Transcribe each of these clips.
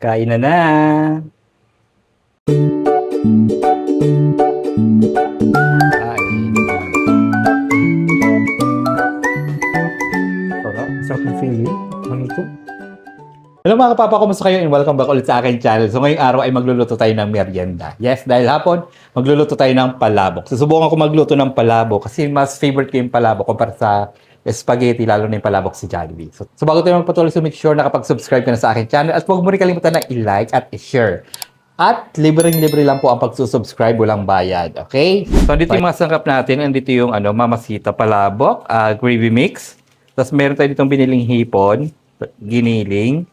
Kain na na! Kain. Sarap ng feeling. Ano ito? Hello mga kapapa, kumusta kayo? And welcome back ulit sa aking channel. So ngayong araw ay magluluto tayo ng merienda. Yes, dahil hapon, magluluto tayo ng palabok. Susubukan ko magluto ng palabok kasi mas favorite ko yung palabok kumpara sa spaghetti, lalo na yung palabok si Jollibee. So bago tayo magpatuloy, so make sure nakapag-subscribe ka na sa aking channel at huwag mo rin kalimutan na i-like at i-share. At libreng-libre lang po ang pagsusubscribe, walang bayad. Okay? So dito yung mga sangkap natin. Andito yung mamasita palabok, gravy mix. Tapos meron tayo ditong biniling hipon, giniling,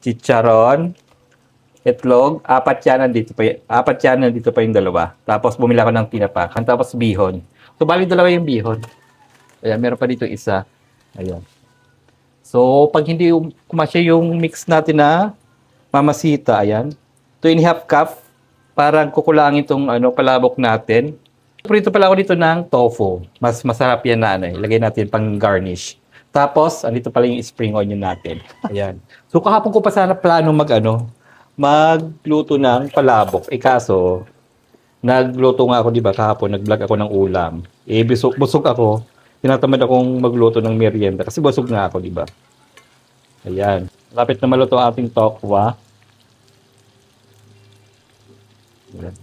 chicharon, itlog, apat yan nandito pa yung dalawa. Tapos bumili ako ng tinapakan, tapos bihon. So bali dalawa yung bihon. Ayan, meron pa dito isa. Ayan. So pag hindi kumasya yung mix natin na mamasita, ayan. 2.5 cup, parang kukulangin itong palabok natin. Prito pala ako dito ng tofu. Mas masarap yan na ilagay natin pang garnish. Tapos, andito pala yung spring onion natin. Ayan. So, kahapon ko pa sana plano magluto ng palabok. Kaso, nagluto nga ako, di ba, kahapon, nag-vlog ako ng ulam. Busog ako. Tinatamad akong magluto ng merienda kasi busog nga ako, di ba? Ayan. Lapit na maluto ang ating tokwa. Ayan.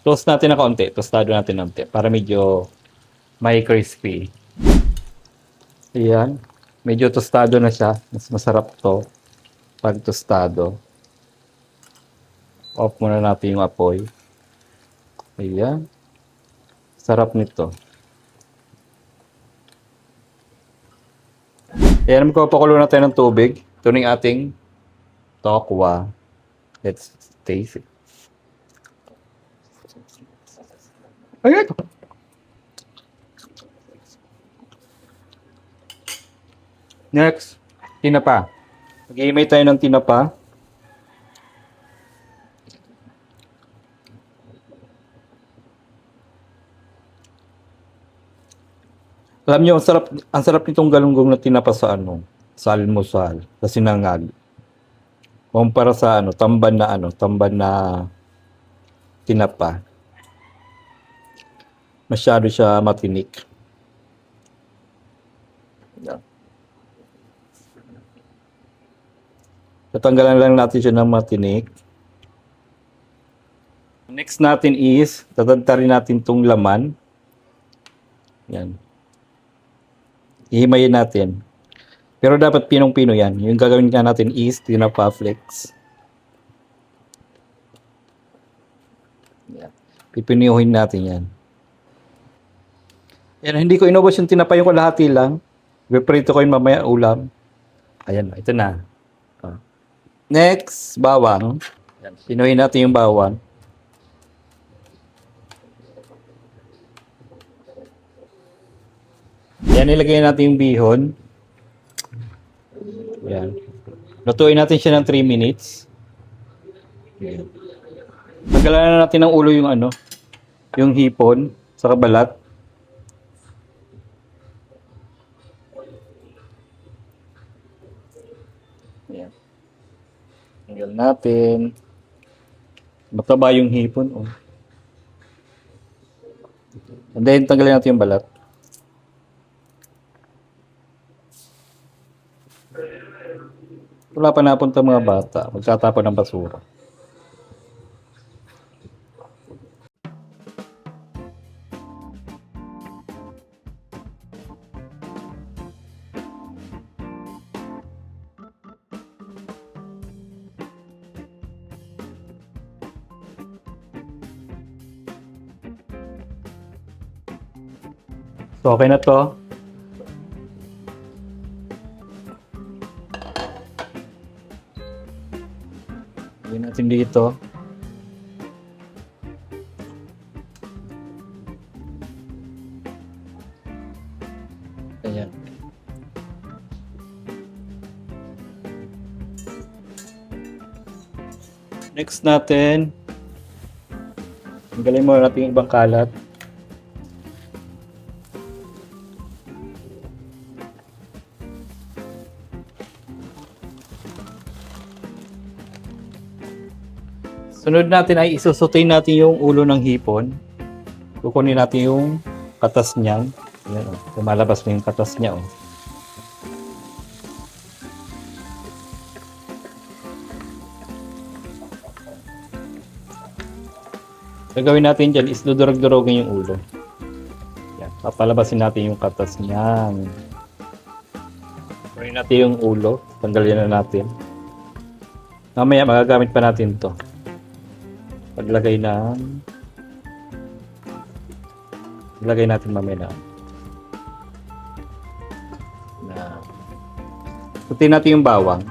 Toast natin na konti. Tostado natin ng konti para medyo may crispy. Ayan. Medyo tostado na siya. Mas masarap to pag tostado. Off muna natin yung apoy. Ayan. Sarap nito. Ayan, magpapakulo na tayo ng tubig. Ito na yung ating tokwa. Let's taste it. Ayan! Next, tinapa. Mag-iimay tayo ng tinapa. Alam niyo, ang sarap nitong galunggong na tinapa sa sa almusal, sa sinangag. Kumpara sa tamban na tinapa. Masyado siya matinik. Yeah. Tatanggalan lang natin siya ng matinik. Next natin is, tatantarin natin itong laman. Yan. Ihimayin natin. Pero dapat pinong-pino yan. Yung gagawin nga natin is tinapa flakes. Yan. Pipiniuhin natin yan. Yan, hindi ko inubos yung tinapa yung kalahati lang. Ipiprito ko yung mamaya ulam. Ayan, ito na. Next, bawang. Yan. Pinuhin natin yung bawang. Yan, ilagay natin yung bihon. Yan. Lutuin natin siya ng 3 minutes. Yan. Tanggalan na natin ng ulo yung yung hipon sa balat. Yan. Tanggal natin. Mataba yung hipon. Oh. And then, tanggalin natin yung balat. Wala pa napunta mga bata. Magtatapon ng basura. So, okay na to. Lagyan natin dito. Ayan. Next natin, tanggalin muna natin yung ibang kalat. Sunod natin ay isusutin natin yung ulo ng hipon. Kukunin natin yung katas niya. Ayan, oh. Lumalabas na yung katas niya. Oh. Gagawin natin dyan is dudurog-durogin yung ulo. Yan. Papalabasin natin yung katas niyan. Kunin natin yung ulo. Tanggalin na natin. Mamaya magagamit pa natin to. Paglagay natin mamaya na putin natin yung bawang.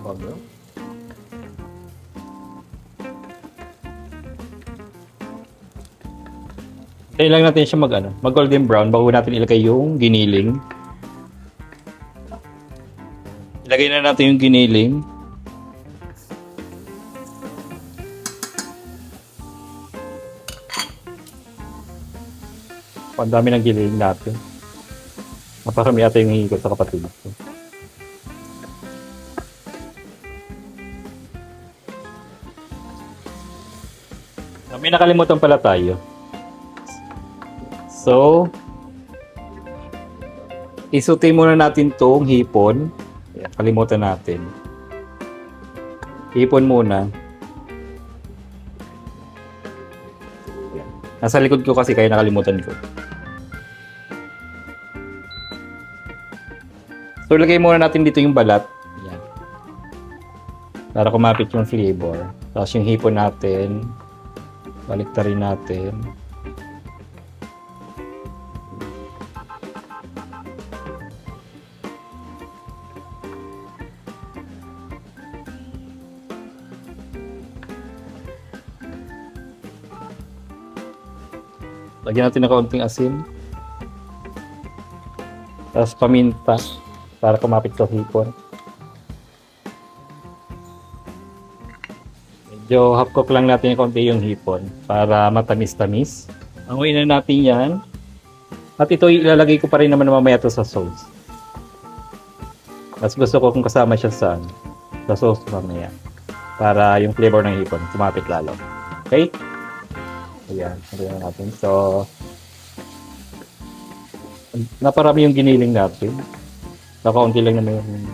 Bago. Hintayin lang natin siya mag golden brown bago natin ilagay yung giniling. Ilagay na natin yung giniling. Ang dami ng giniling natin. Naparami ata yung higit sa kapatid ko. May nakalimutan pala tayo. So, isutin muna natin tong hipon. Ayan, kalimutan natin. Hipon muna. Ayan. Nasa likod ko kasi kaya nakalimutan ko. So, lagay muna natin dito yung balat. Ayan. Para kumapit yung flavor. Tapos yung hipon natin. Baliktarin natin. Lagyan natin ng kaunting asin. Tapos paminta para kumapit sa hipon. Medyo half cook lang natin yung konti yung hipon para matamis-tamis. Anguin na natin yan. At ito ilalagay ko pa rin naman mamaya to sa sauce. Mas gusto ko kung kasama siya sa sauce mamaya. Para yung flavor ng hipon kumapit lalo. Okay? Ayan, lagyan natin. So, naparami yung giniling natin. Nakaunti lang naman yung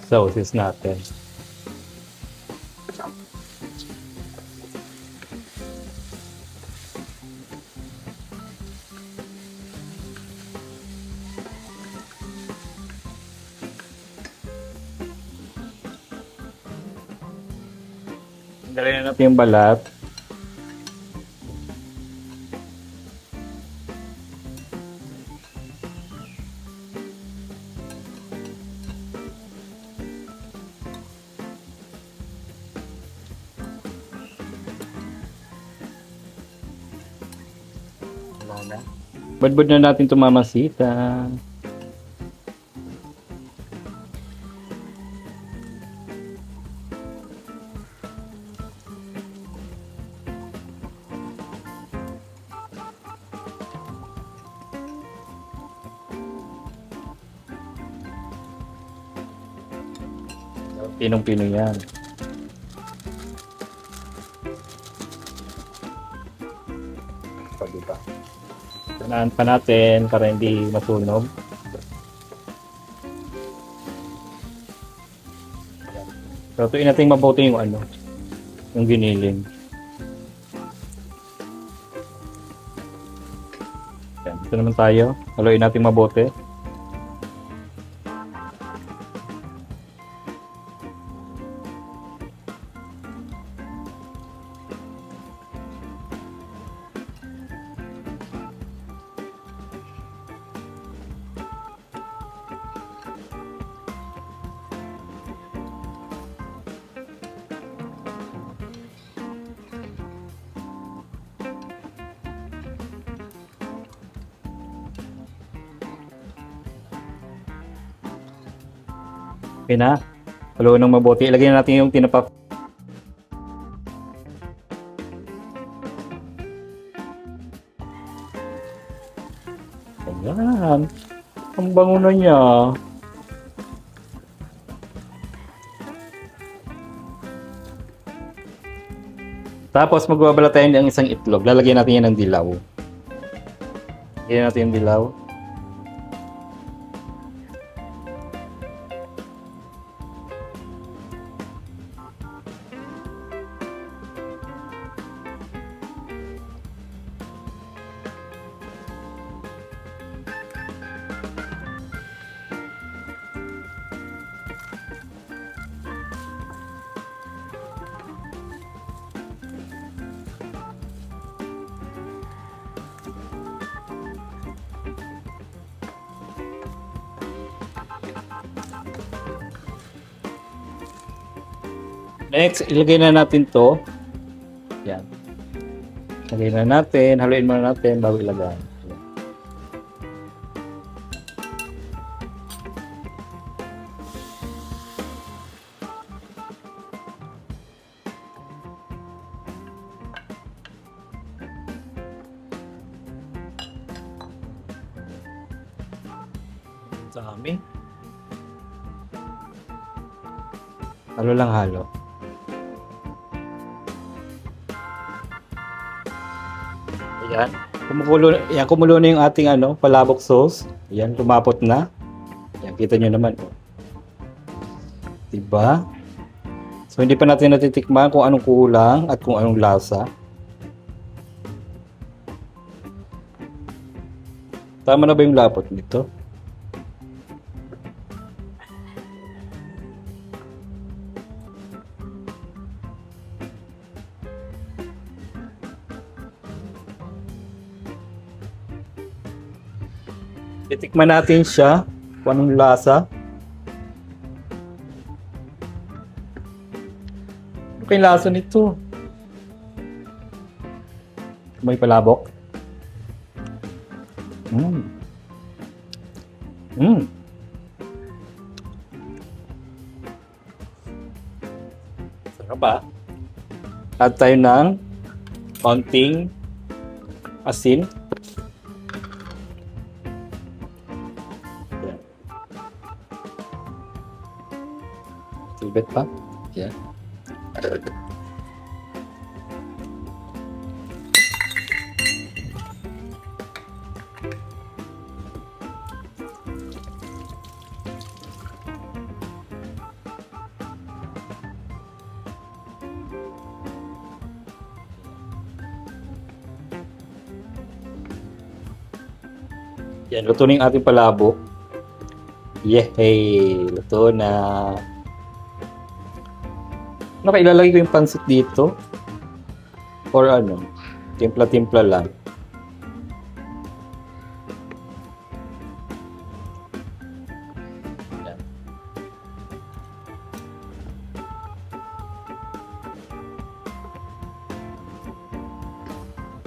sauces natin. Tanggalin na natin yung balat. Badbad na natin ito mamasita. Pinong-pino yan. So, diba? Tunaan pa natin para hindi masunog. So, tuin natin mabuti yung yung giniling. Yan, ito naman tayo. Haluin natin mabuti. Okay na. Haluin ng mabuti. Ilagay na natin yung tinapa. Ayan. Ang bango na niya. Tapos magbabala tayo ng isang itlog. Lalagyan natin yan ng dilaw. Lagyan natin yung dilaw. Next, ilagay na natin to. Yan. Ilagay na natin. Haluin muna natin bago ilagay. Yan. Dami. Halo lang halo. Ayan. Kumukulo na yung ating palabok sauce. Ayan, lumapot na. Ayan, kita nyo naman. Diba? So, hindi pa natin natitikman kung anong kulang at kung anong lasa. Tama na ba yung lapot nito? Titikman natin siya kung anong lasa. Ano kayong lasa nito? May palabok. Sarap ba? Add tayo ng konting asin. Silbet pa. Yan. Yan, luto na yung ating palabok. Yehey! Luto na. Ano kaya ilalagay ko yung pansit dito? Or timpla-timpla lang. Yan.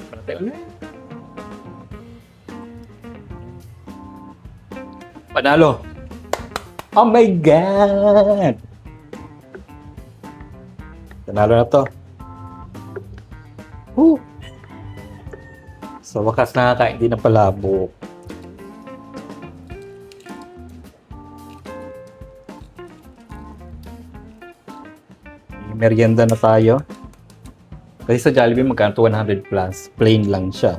Panatay ulit. Panalo! Oh my God! Panalo na to. Sa wakas nakakain din ng palabok. Merienda na tayo. Kasi sa Jollibee magkano 100 plus. Plain lang siya.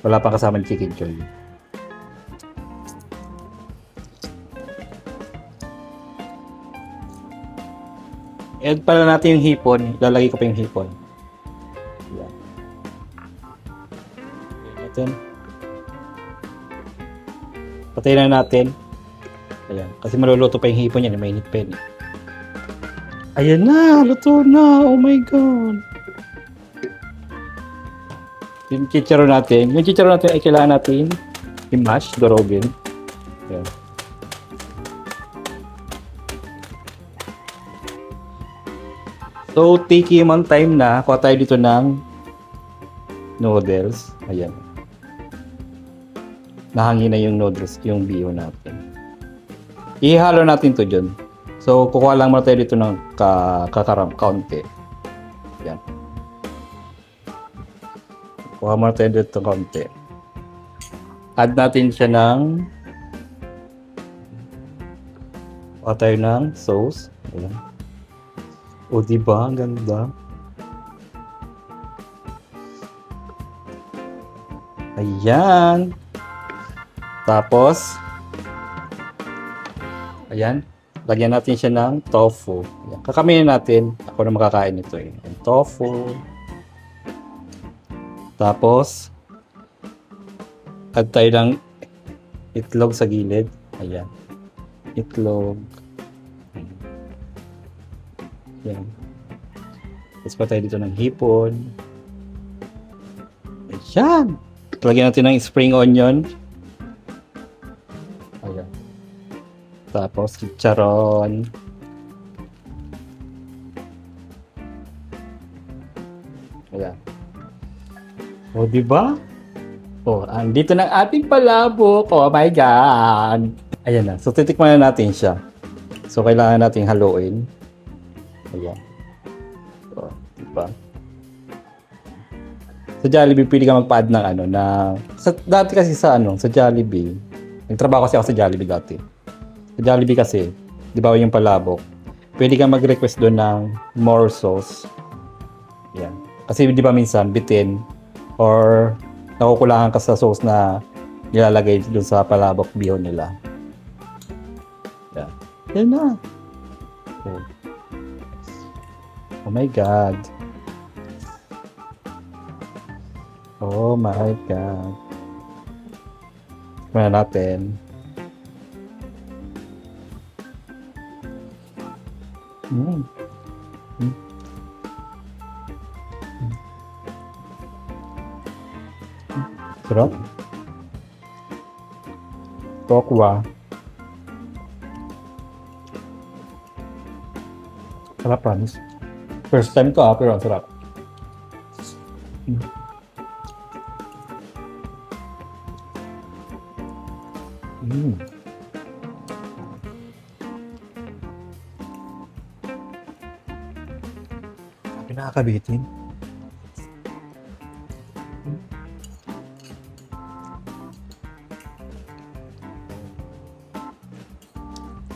Wala pang kasama ng chicken joy. Add pala natin yung hipon. Lalagay ko pa yung hipon. Ayan. Ayan natin. Patayin na natin. Ayan. Kasi maluluto pa yung hipon yan. Mainit pa yun. Ayan na! Luto na! Oh my God! Yung chicharon natin. Yung chicharon natin ay kailangan natin i-mash, durogin. Ayan. So, taking on time na, kuha tayo dito ng noodles. Ayan. Nahangin na yung noodles, yung bio natin. Ihalo natin to dyan. So, kukuha lang muna tayo dito ng kaunti. Yan. Kuha muna tayo dito ng kaunti. Add natin siya ng kuha tayo ng sauce. Ayan. O, diba? Ang ganda. Ayan. Tapos, ayan. Lagyan natin siya ng tofu. Ayan. Kakamayin natin. Ako na makakain nito eh. Ayan, tofu. Tapos, add tayo ng itlog sa gilid. Ayan. Itlog. Ayan. Tapos pa tayo dito ng hipon. Ayan. Lagyan natin ng spring onion. Ayan. Tapos, chicharon. Ayan. O, diba? O, andito ng ating palabok. Oh my God! Ayan na. So, titikman na natin siya. So, kailangan nating haluin. Ayan. O, diba? Sa Jollibee, pili ka magpa-add ng dati kasi sa Jollibee, nagtrabaho kasi ako sa Jollibee dati. Sa Jollibee kasi, di ba yung palabok, pwede kang mag-request doon ng more sauce. Yan. Kasi di ba minsan, bitin or nakukulangan ka sa sauce na nilalagay doon sa palabok bihon nila. Yan. Yan na. Oh my God. Oh my God. Tignan natin. Sarap. Tokwa. Sarap, promise. First time to pero ang sarap. Nakakabitin.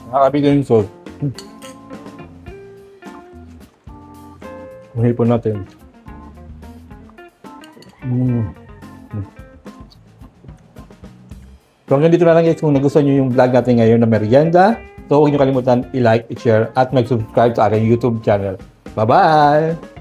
Nakakabitin yung sauce. Mahipon natin. So hanggang dito na lang guys, kung nagustuhan nyo yung vlog natin ngayon na merienda, so huwag nyo kalimutan i-like, i-share at mag-subscribe sa aking YouTube channel. Bye-bye!